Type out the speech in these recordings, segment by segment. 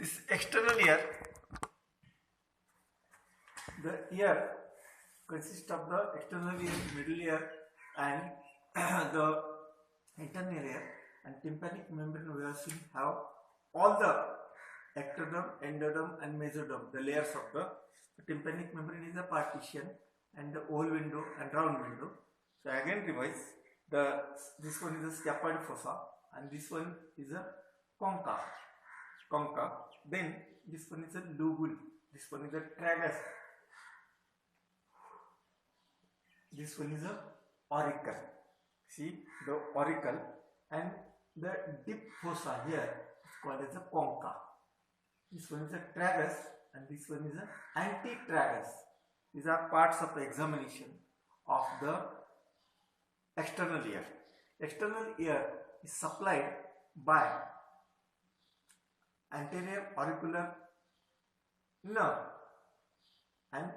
This external ear, the ear consists of the external ear, middle ear, and the internal ear. And tympanic membrane we have seen have all the ectoderm, endoderm, and mesoderm, the layers of the tympanic membrane is a partition and the oval window and round window. So again revise, this one is a scaphoid fossa and this one is a concha. Then this one is a lobule, this one is a tragus, this one is a auricle. See the auricle, and the deep fossa here is called as a concha. This one is a tragus and this one is an antitragus. These are parts of the examination of the external ear. External ear is supplied by anterior auricular nerve and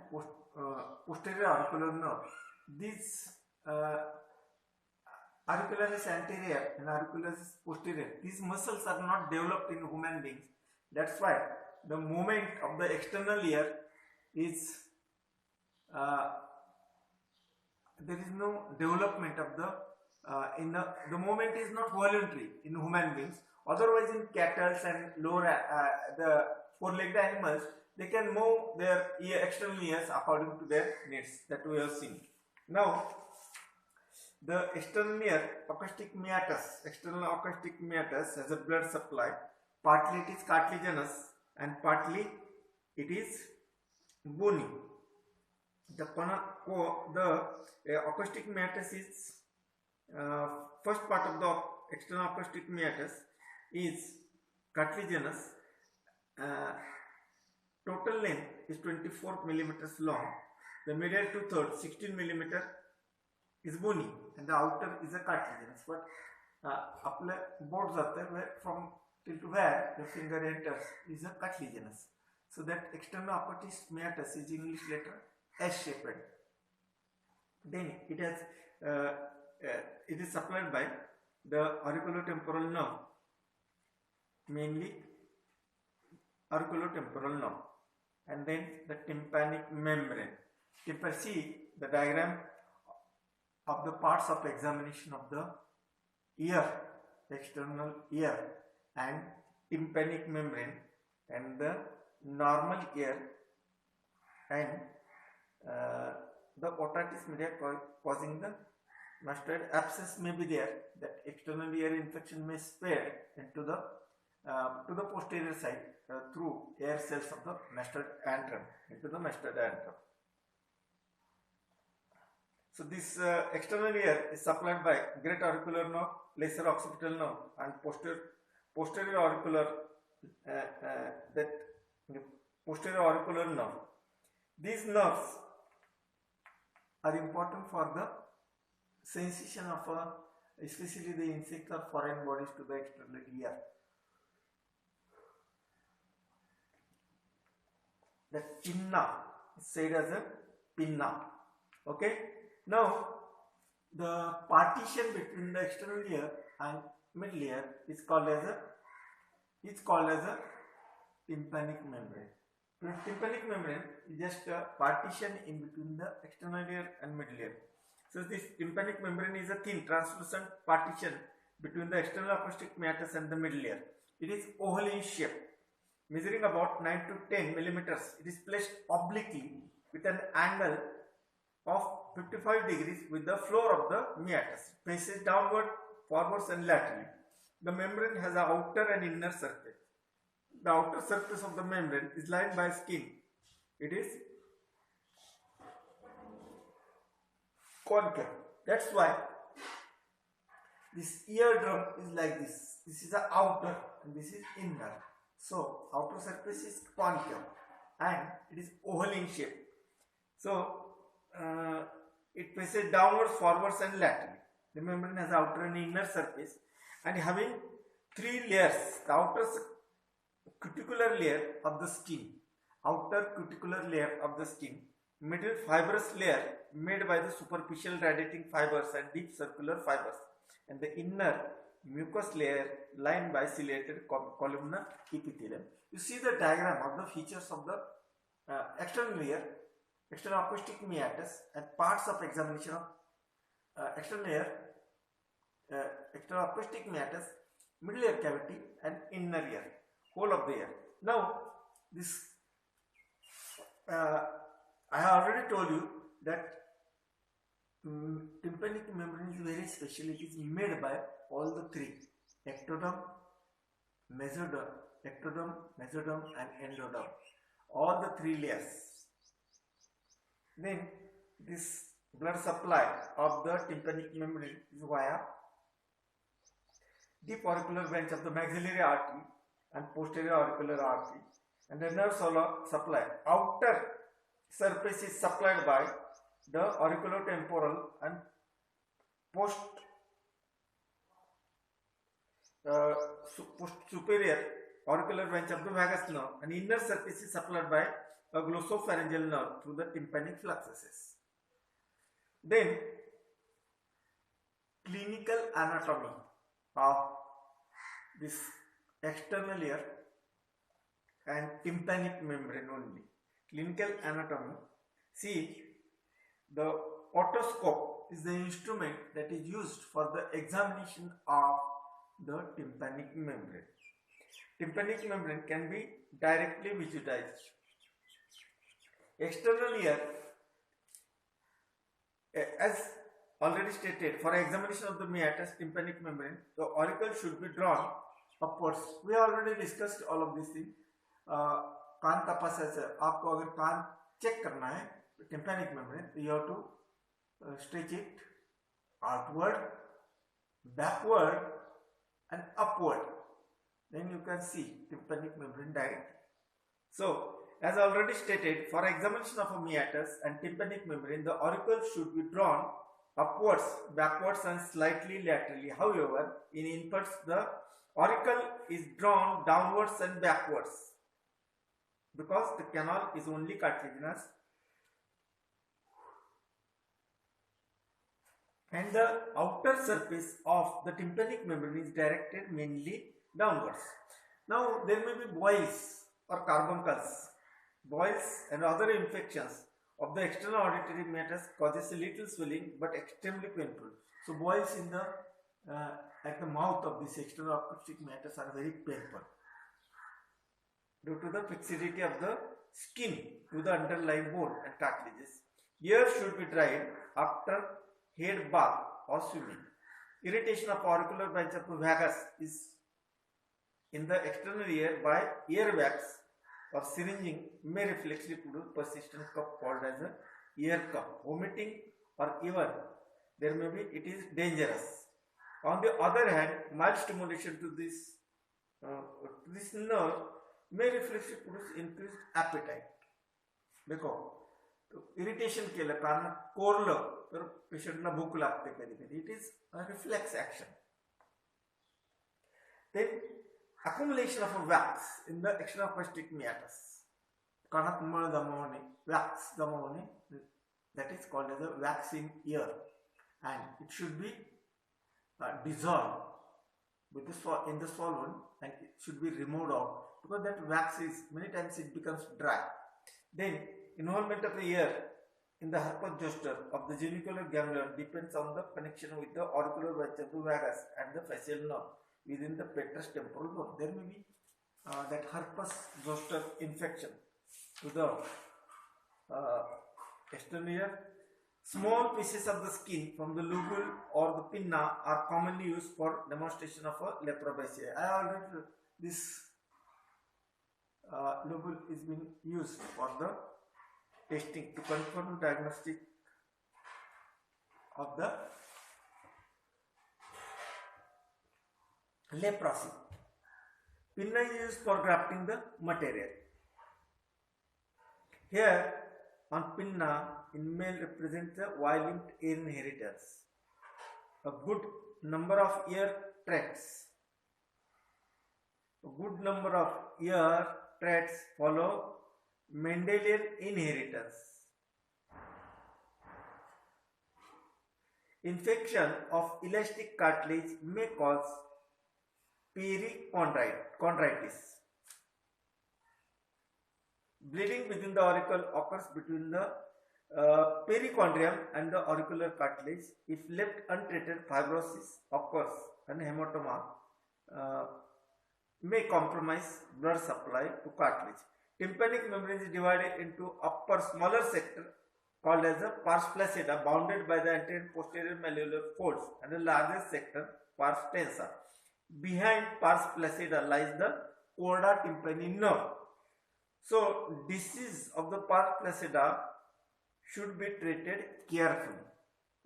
posterior auricular nerve. These auricularis anterior and auricularis posterior, these muscles are not developed in human beings. That's why the movement of the external ear is there is no development of the movement is not voluntary in human beings. Otherwise, in cattle and lower the four-legged animals, they can move their external ears according to their needs, that we have seen. Now, the external ear, acoustic meatus, external acoustic meatus has a blood supply. Partly it is cartilaginous and partly it is bony. The acoustic meatus is first part of the external acoustic meatus is cartilaginous. Total length is 24 millimeters long. The medial 2/3, 16 millimeter is bony, and the outer is a cartilaginous. But आपलं boat जातं where from till to where the finger enters is a cartilaginous. So that external acoustic meatus is English letter S-shaped. Then it has it is supplied by the auriculotemporal nerve, mainly auriculotemporal nerve, and then the tympanic membrane. If I see the diagram of the parts of examination of the ear, external ear and tympanic membrane and the normal ear and the otitis media causing the mastoid abscess may be there, that external ear infection may spread into the to the posterior side through air cells of the mastoid antrum into the mastoid antrum. So this external ear is supplied by great auricular nerve, lesser occipital nerve, and posterior auricular posterior auricular nerve. These nerves are important for the sensation of especially the insect or foreign bodies to the external ear. The pinna is said as a pinna. Okay. Now the partition between the external ear and middle ear is called as a tympanic membrane. The tympanic membrane is just a partition in between the external ear and middle ear. So this tympanic membrane is a thin translucent partition between the external acoustic meatus and the middle ear. It is oval in shape, measuring about 9 to 10 millimeters. It is placed obliquely with an angle of 55 degrees with the floor of the meatus. It faces downward, forwards and laterally. The membrane has an outer and inner surface. The outer surface of the membrane is lined by skin. It is concave. That's why this eardrum is like this. This is the outer and this is inner. So outer surface is concave and it is oval in shape. So it faces downwards, forwards and laterally. The membrane has outer and inner surface and having three layers. The outer cuticular layer of the skin, outer cuticular layer of the skin, middle fibrous layer made by the superficial radiating fibers and deep circular fibers, and the inner mucous layer lined by ciliated columnar epithelium. You see the diagram of the features of the external layer, external acoustic meatus, and parts of examination of external layer, external acoustic meatus, middle ear cavity, and inner ear, whole of the ear. Now, this I have already told you that tympanic membrane is very special. It is made by all the three: ectoderm, mesoderm, and endoderm. All the three layers. Then this blood supply of the tympanic membrane is via deep auricular branch of the maxillary artery and posterior auricular artery, and the nerve supply. Outer surface is supplied by the auriculotemporal and post superior auricular branch of the vagus nerve, and inner surface is supplied by a glossopharyngeal nerve through the tympanic fluxuses. Then clinical anatomy of this external ear and tympanic membrane only. Clinical anatomy. See, the otoscope is the instrument that is used for the examination of the tympanic membrane. Tympanic membrane can be directly visualized. External ear, as already stated, for examination of the meatus tympanic membrane, the auricle should be drawn upwards. We have already discussed all of these things. कान तपासायचं, आपको अगर कान check करना है tympanic membrane, you have to stretch it outward, backward, and upward. Then you can see tympanic membrane directly. So, as already stated, for examination of a meatus and tympanic membrane, the auricle should be drawn upwards, backwards, and slightly laterally. However, in inputs, the auricle is drawn downwards and backwards because the canal is only cartilaginous, and the outer surface of the tympanic membrane is directed mainly downwards. Now, there may be boils or carbuncles. Boils and other infections of the external auditory meatus causes a little swelling but extremely painful. So, boils in the at the mouth of this external acoustic meatus are very painful due to the fixity of the skin to the underlying bone and cartilages. Ear should be dried after head bath or swimming. Irritation of auricular branch of the vagus is in the external ear by earwax or syringing may reflexively produce persistent cough called as a ear cough. Vomiting or even there may be, it is dangerous. On the other hand, mild stimulation to this nerve may reflexively produce increased appetite. देखो, तो irritation केलं कारण कोरलं तर पेशंटला भूक लागते कधी-कधी. It is a reflex action. Then accumulation of a wax in the external acoustic meatus. कानात मळ जमवणे, wax जमवणे, that is called as a wax in ear, and it should be dissolved with in the solvent, and it should be removed out because that wax is many times it becomes dry. Then involvement of the ear in the herpes zoster of the genicular ganglion depends on the connection with the auricular branch of the vagus and the facial nerve within the petrous temporal bone. There may be that herpes zoster infection to the external ear. Small pieces of the skin from the lobule or the pinna are commonly used for demonstration of a leprobacia. I already this lobule is being used for the testing to confirm diagnostic of the leprosy. Pinna is used for grafting the material. Here on pinna in male represents the Y-linked ear inheritance. A good number of ear traits. A good number of ear traits follow Mendelian inheritance. Infection of elastic cartilage may cause perichondritis. Bleeding within the auricle occurs between the perichondrium and the auricular cartilage. If left untreated, fibrosis occurs and hematoma may compromise blood supply to cartilage. Tympanic membrane is divided into upper smaller sector called as the pars flaccida, bounded by the anterior and posterior malleolar folds, and the largest sector, pars tensa. Behind pars flaccida lies the chorda tympani nerve. So disease of the pars flaccida should be treated carefully,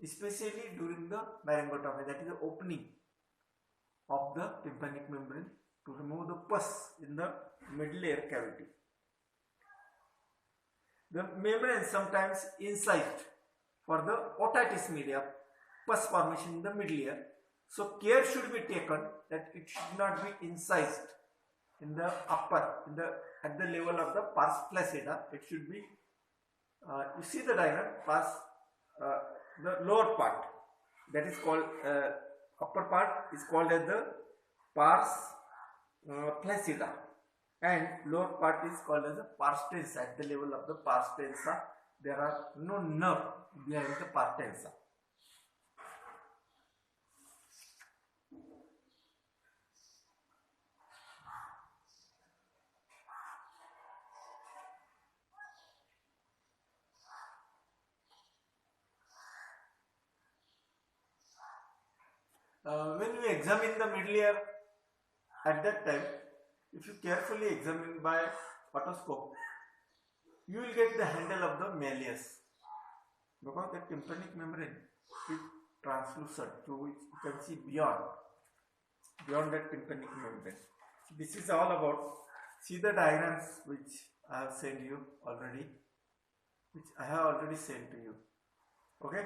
especially during the laryngotomy, that is the opening of the tympanic membrane to remove the pus in the middle ear cavity. The membrane sometimes incised for the otitis media, pus formation in the middle ear. So care should be taken that it should not be incised in the upper, at the level of the pars flaccida. It should be, you see the diagram, the lower part, that is called, upper part is called as the pars flaccida, and lower part is called as the pars tensa. At the level of the pars tensa, there are no nerve behind the pars tensa. When we examine the middle ear, at that time, if you carefully examine by otoscope, you will get the handle of the malleus, because the tympanic membrane is translucent, through which you can see beyond that tympanic membrane. This is all about. See the diagrams which I have sent you already, which I have already sent to you. Okay.